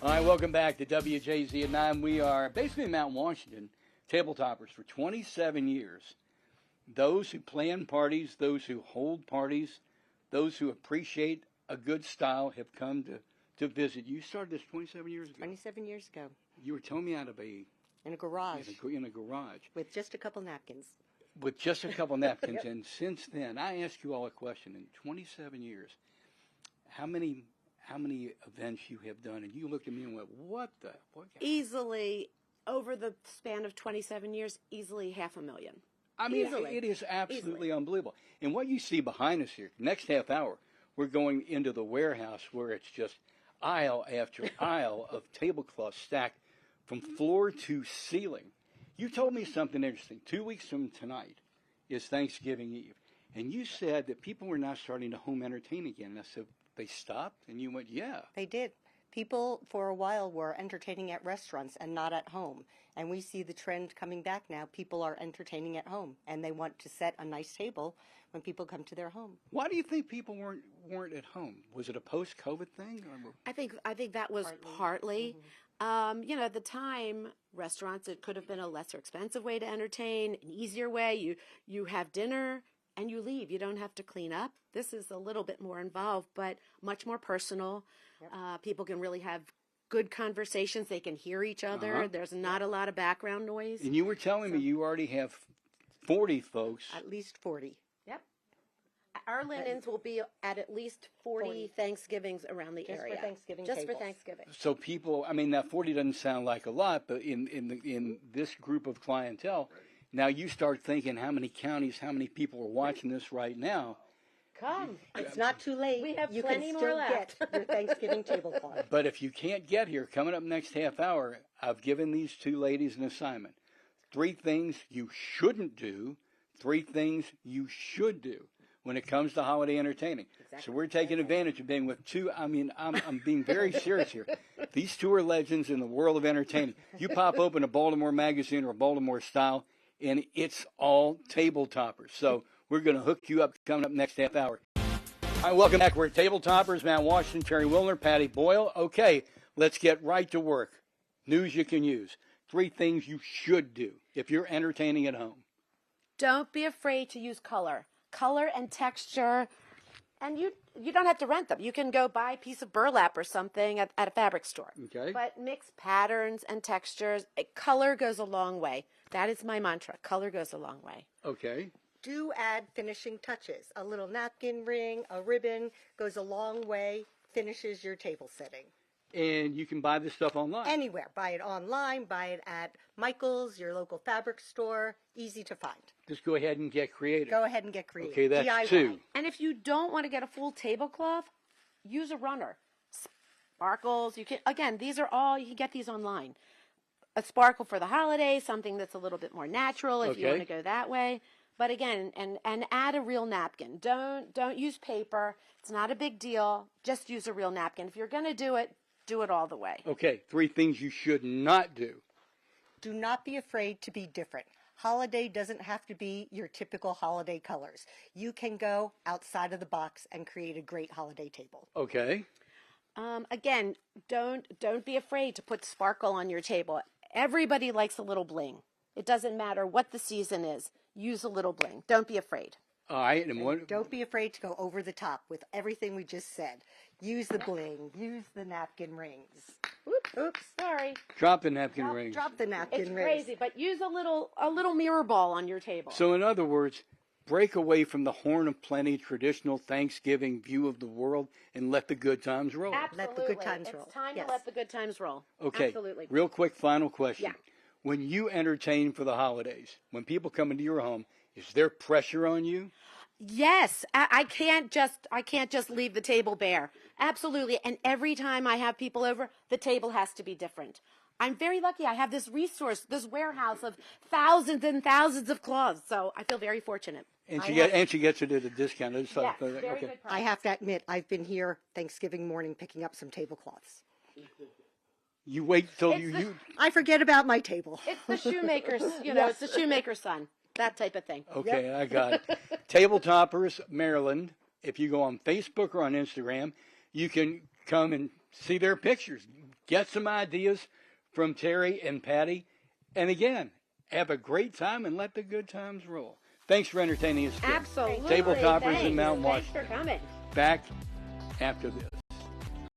Hi, welcome back to WJZ at 9. We are basically in Mount Washington, tabletoppers for 27 years. Those who plan parties, those who hold parties, those who appreciate a good style have come to visit. You started this 27 years ago. 27 years ago. You were telling me out of in a garage. In a garage. With just a couple napkins. With just a couple napkins. Yep. And since then, I ask you all a question. In 27 years, how many events you have done? And you looked at me and went, what? Easily, over the span of 27 years, easily 500,000. I mean, Easily. it is absolutely unbelievable. And what you see behind us here, next half hour, we're going into the warehouse where it's just aisle after aisle of tablecloths stacked from floor to ceiling. You told me something interesting. 2 weeks from tonight is Thanksgiving Eve. And you said that people were now starting to home entertain again. And I said, they stopped? And you went, yeah. They did. People, for a while, were entertaining at restaurants and not at home. And we see the trend coming back now. People are entertaining at home, and they want to set a nice table when people come to their home. Why do you think people weren't at home? Was it a post-COVID thing? I think that was partly. At the time, restaurants, it could have been a lesser expensive way to entertain, an easier way. You have dinner and you leave. You don't have to clean up. This is a little bit more involved, but much more personal. Yep. People can really have good conversations. They can hear each other. Uh-huh. There's not a lot of background noise. And you were telling me you already have 40 folks. At least 40. Yep. Our linens will be at least 40 Thanksgivings around the area. Just for Thanksgiving Just tables. for Thanksgiving. So people, I mean, now 40 doesn't sound like a lot, but in this group of clientele, now you start thinking how many counties, how many people are watching this right now. Come. It's not too late. We have you plenty can more still left. get your Thanksgiving tablecloth. But if you can't get here, coming up next half hour, I've given these two ladies an assignment. 3 things you shouldn't do, 3 things you should do when it comes to holiday entertaining. Exactly. So we're taking advantage of being with two. I mean, I'm being very serious here. These two are legends in the world of entertaining. You pop open a Baltimore magazine or a Baltimore Style, and it's all table toppers. So we're going to hook you up coming up next half hour. All right, welcome back. We're at Table Toppers, Mount Washington, Terry Wilner, Patty Boyle. Okay, let's get right to work. News you can use. 3 things you should do if you're entertaining at home. Don't be afraid to use color. Color and texture. And you don't have to rent them. You can go buy a piece of burlap or something at a fabric store. Okay. But mix patterns and textures. Color goes a long way. That is my mantra. Color goes a long way. Okay. Do add finishing touches. A little napkin ring, a ribbon goes a long way, finishes your table setting. And you can buy this stuff online. Anywhere. Buy it online, buy it at Michael's, your local fabric store. Easy to find. Just go ahead and get creative. Go ahead and get creative. Okay, that's DIY. 2. And if you don't want to get a full tablecloth, use a runner. Sparkles. You can get these online. A sparkle for the holidays, something that's a little bit more natural if you want to go that way. But again, and add a real napkin. Don't use paper. It's not a big deal. Just use a real napkin. If you're going to do it all the way. Okay, 3 things you should not do. Do not be afraid to be different. Holiday doesn't have to be your typical holiday colors. You can go outside of the box and create a great holiday table. Okay. Again, don't be afraid to put sparkle on your table. Everybody likes a little bling. It doesn't matter what the season is. Use a little bling. Don't be afraid. All right. And don't be afraid to go over the top with everything we just said. Use the bling. Use the napkin rings. Oops. Sorry. Drop the napkin rings. Drop the napkin It's rings. crazy, but use a little mirror ball on your table. So in other words, break away from the Horn of Plenty traditional Thanksgiving view of the world and let the good times roll. Absolutely. Let the good times roll. It's time Yes. to let the good times roll. Okay. Absolutely. Real quick final question. Yeah. When you entertain for the holidays, when people come into your home, is there pressure on you? Yes, I can't just leave the table bare. Absolutely. And every time I have people over, the table has to be different. I'm very lucky. I have this resource, this warehouse of thousands and thousands of cloths. So I feel very fortunate. And she gets it at a discount. Yes, very good price. I have to admit, I've been here Thanksgiving morning picking up some tablecloths. You wait till you. I forget about my table. It's the shoemaker's, it's the shoemaker's son. That type of thing. Okay, Yep. I got it. Tabletoppers, Maryland. If you go on Facebook or on Instagram, you can come and see their pictures. Get some ideas from Terry and Patty. And again, have a great time and let the good times roll. Thanks for entertaining us. Absolutely. Table Toppers Thanks. in Mount Thanks Washington. for coming. Back after this.